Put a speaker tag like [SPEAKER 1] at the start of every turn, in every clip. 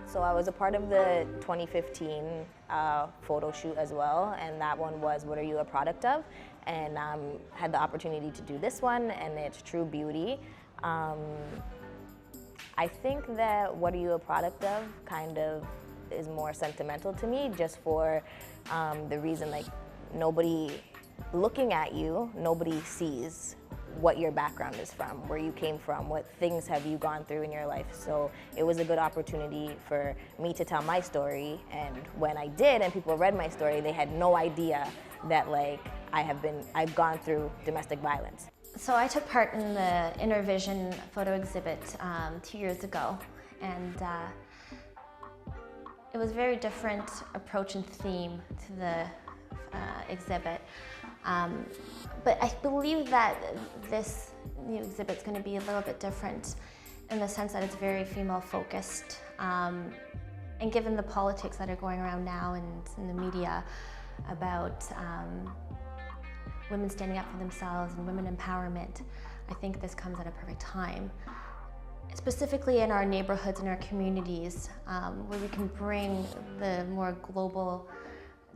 [SPEAKER 1] So I was a part of the 2015 photo shoot as well, and that one was "What Are You a Product of?" And had the opportunity to do this one, and it's True Beauty. I think that "What Are You a Product of?" kind of is more sentimental to me, just for the reason, like, nobody looking at you, nobody sees what your background is from, where you came from, what things have you gone through in your life. So it was a good opportunity for me to tell my story, and when I did and people read my story, they had no idea that, like, I've gone through domestic violence.
[SPEAKER 2] So I took part in the Inner Vision photo exhibit 2 years ago, and it was a very different approach and theme to the exhibit. But I believe that this new exhibit is going to be a little bit different in the sense that it's very female focused. And given the politics that are going around now and in the media about women standing up for themselves and women empowerment, I think this comes at a perfect time. Specifically in our neighborhoods and our communities, where we can bring the more global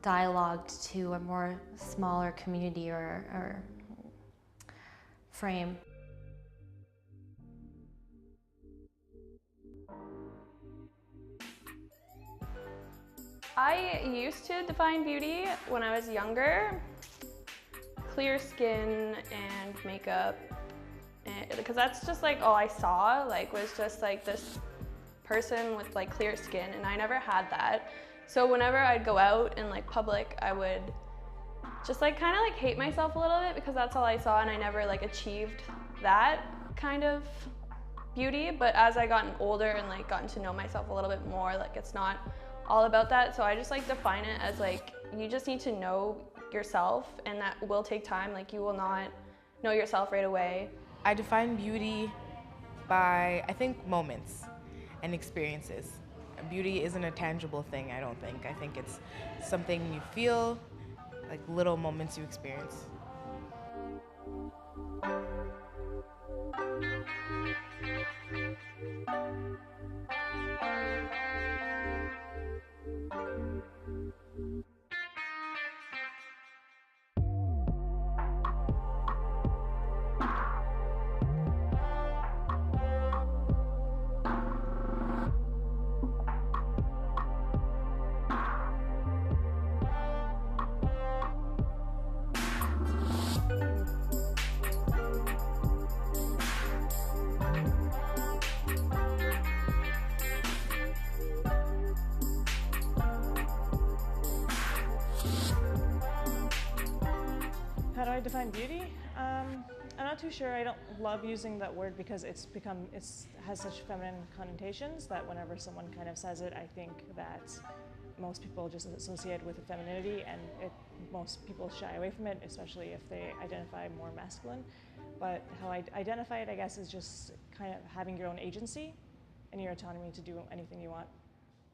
[SPEAKER 2] dialogue to a more smaller community or frame.
[SPEAKER 3] I used to define beauty when I was younger. Clear skin and makeup, because that's just like all I saw, like, was just like this person with like clear skin, and I never had that. So whenever I'd go out in like public, I would just like kind of like hate myself a little bit because that's all I saw, and I never like achieved that kind of beauty. But as I gotten older and like gotten to know myself a little bit more, like, it's not all about that. So I just like define it as like, you just need to know yourself, and that will take time. Like, you will not know yourself right away.
[SPEAKER 4] I define beauty by, I think, moments and experiences. Beauty isn't a tangible thing, I don't think. I think it's something you feel, like little moments you experience.
[SPEAKER 5] How do I define beauty? I'm not too sure. I don't love using that word because it has such feminine connotations that whenever someone kind of says it, I think that most people just associate it with femininity, and most people shy away from it, especially if they identify more masculine. But how I identify it, I guess, is just kind of having your own agency and your autonomy to do anything you want.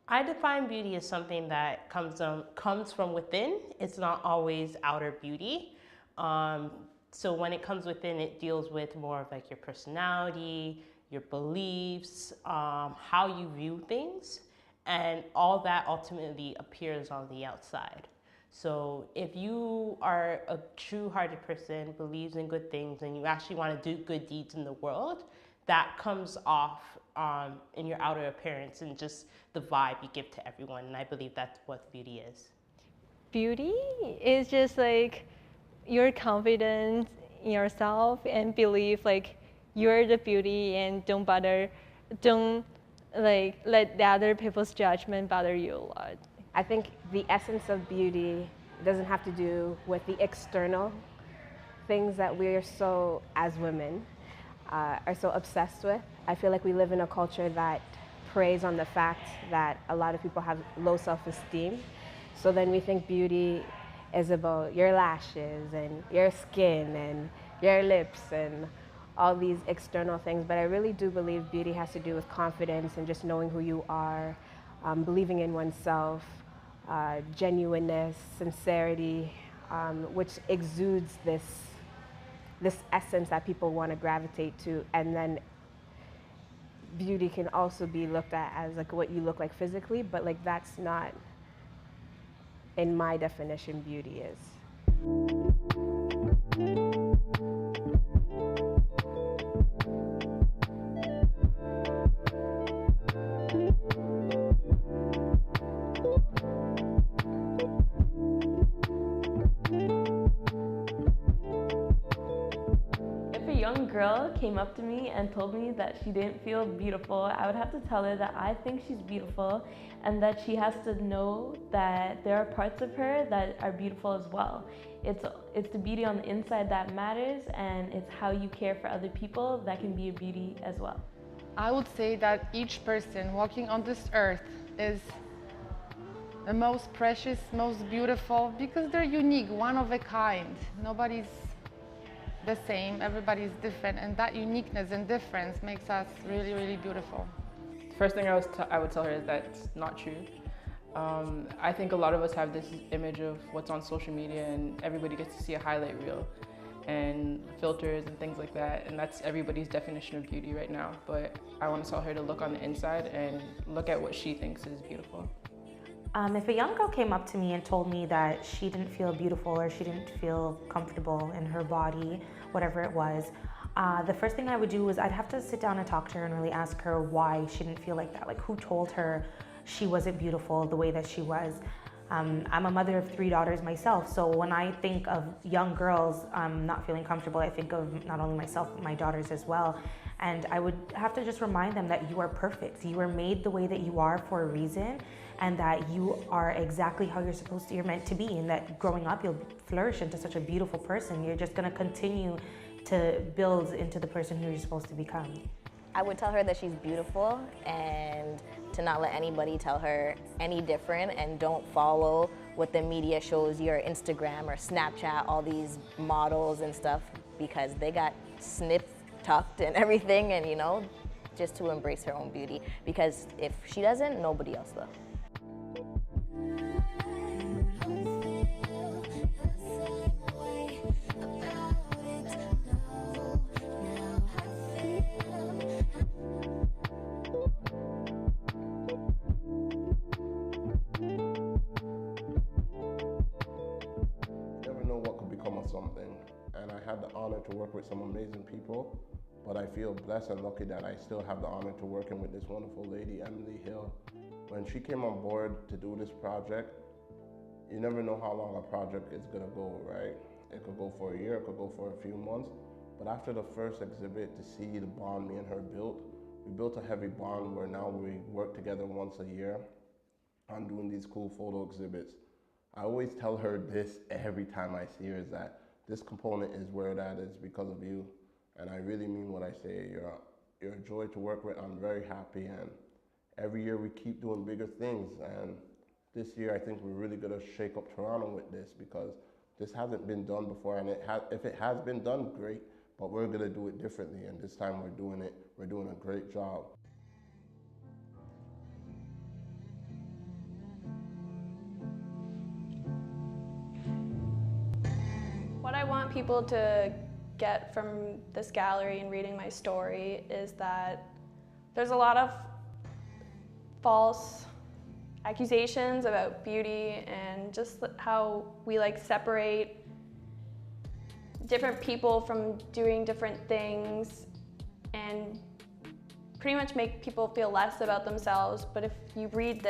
[SPEAKER 6] I define beauty as something that comes from within. It's not always outer beauty. So when it comes within, it deals with more of like your personality, your beliefs, how you view things, and all that ultimately appears on the outside. So if you are a true-hearted person, believes in good things, and you actually want to do good deeds in the world, that comes off in your outer appearance and just the vibe you give to everyone. And I believe that's what beauty is.
[SPEAKER 7] Beauty is just like your confidence in yourself and believe like you're the beauty, and don't like let the other people's judgment bother you a lot.
[SPEAKER 8] I think the essence of beauty doesn't have to do with the external things that we are so, as women, are so obsessed with. I feel like we live in a culture that preys on the fact that a lot of people have low self-esteem. So then we think beauty is about your lashes and your skin and your lips and all these external things. But I really do believe beauty has to do with confidence and just knowing who you are, believing in oneself, genuineness, sincerity, which exudes this this essence that people want to gravitate to. And then beauty can also be looked at as like what you look like physically, but like that's not, in my definition, beauty is.
[SPEAKER 9] If a young girl came up to me and told me that she didn't feel beautiful, I would have to tell her that I think she's beautiful and that she has to know that there are parts of her that are beautiful as well. It's the beauty on the inside that matters, and it's how you care for other people that can be a beauty as well.
[SPEAKER 10] I would say that each person walking on this earth is the most precious, most beautiful, because they're unique, one of a kind. Nobody's the same, everybody's different, and that uniqueness and difference makes us really, really beautiful.
[SPEAKER 11] First thing I would tell her is that it's not true. I think a lot of us have this image of what's on social media, and everybody gets to see a highlight reel and filters and things like that, and that's everybody's definition of beauty right now. But I want to tell her to look on the inside and look at what she thinks is beautiful.
[SPEAKER 12] If a young girl came up to me and told me that she didn't feel beautiful or she didn't feel comfortable in her body, whatever it was, the first thing I would do is I'd have to sit down and talk to her and really ask her why she didn't feel like that. Like, who told her she wasn't beautiful the way that she was? I'm a mother of 3 daughters myself, so when I think of young girls not feeling comfortable, I think of not only myself, but my daughters as well. And I would have to just remind them that you are perfect. You were made the way that you are for a reason, and that you are exactly how you're meant to be, and that growing up you'll flourish into such a beautiful person. You're just gonna continue to build into the person who you're supposed to become.
[SPEAKER 1] I would tell her that she's beautiful and to not let anybody tell her any different, and don't follow what the media shows you, or Instagram or Snapchat, all these models and stuff, because they got snipped, tucked and everything, and just to embrace her own beauty, because if she doesn't, nobody else will.
[SPEAKER 13] Something, and I had the honor to work with some amazing people, but I feel blessed and lucky that I still have the honor to working with this wonderful lady, Emily Hill. When she came on board to do this project, you never know how long a project is gonna go, right? It could go for a year, it could go for a few months, but after the first exhibit, to see the bond me and her built, we built a heavy bond where now we work together once a year on doing these cool photo exhibits. I always tell her this every time I see her, is that this component is where that is because of you. And I really mean what I say. You're a joy to work with. I'm very happy. And every year we keep doing bigger things. And this year I think we're really going to shake up Toronto with this, because this hasn't been done before. And if it has been done, great. But we're going to do it differently. And this time we're doing a great job.
[SPEAKER 3] What I want people to get from this gallery and reading my story is that there's a lot of false accusations about beauty, and just how we separate different people from doing different things and pretty much make people feel less about themselves. But if you read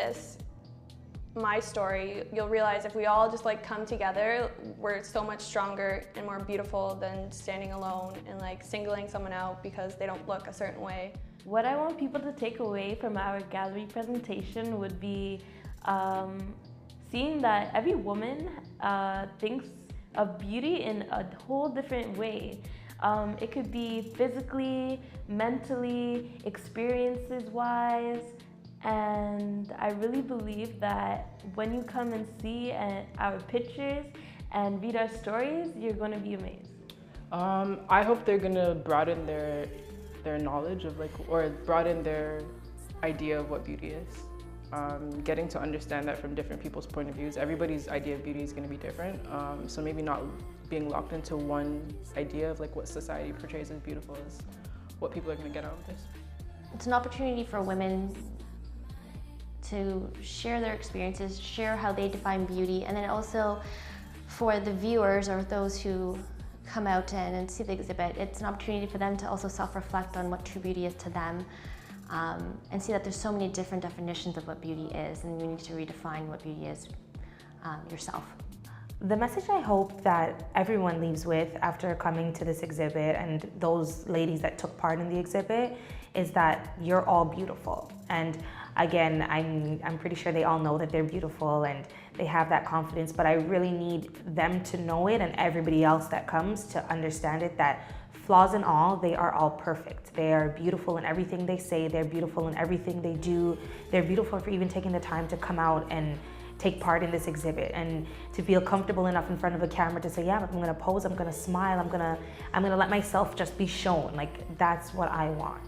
[SPEAKER 3] my story, you'll realize if we all just come together, we're so much stronger and more beautiful than standing alone and singling someone out because they don't look a certain way.
[SPEAKER 9] What I want people to take away from our gallery presentation would be seeing that every woman thinks of beauty in a whole different way. It could be physically, mentally, experiences-wise. And I really believe that when you come and see our pictures and read our stories, you're going to be amazed.
[SPEAKER 11] I hope they're going to broaden their knowledge of or broaden their idea of what beauty is. Getting to understand that from different people's point of views. Everybody's idea of beauty is going to be different. So maybe not being locked into one idea of like what society portrays as beautiful is what people are going to get out of this.
[SPEAKER 2] It's an opportunity for women to share their experiences, share how they define beauty, and then also for the viewers or those who come out and see the exhibit, it's an opportunity for them to also self-reflect on what true beauty is to them, and see that there's so many different definitions of what beauty is, and you need to redefine what beauty is yourself.
[SPEAKER 12] The message I hope that everyone leaves with after coming to this exhibit, and those ladies that took part in the exhibit, is that you're all beautiful. And again, I'm pretty sure they all know that they're beautiful and they have that confidence, but I really need them to know it, and everybody else that comes to understand it, that flaws and all, they are all perfect. They are beautiful in everything they say, they're beautiful in everything they do. They're beautiful for even taking the time to come out and take part in this exhibit, and to feel comfortable enough in front of a camera to say, yeah, I'm gonna pose, I'm gonna smile, I'm gonna let myself just be shown. Like, that's what I want.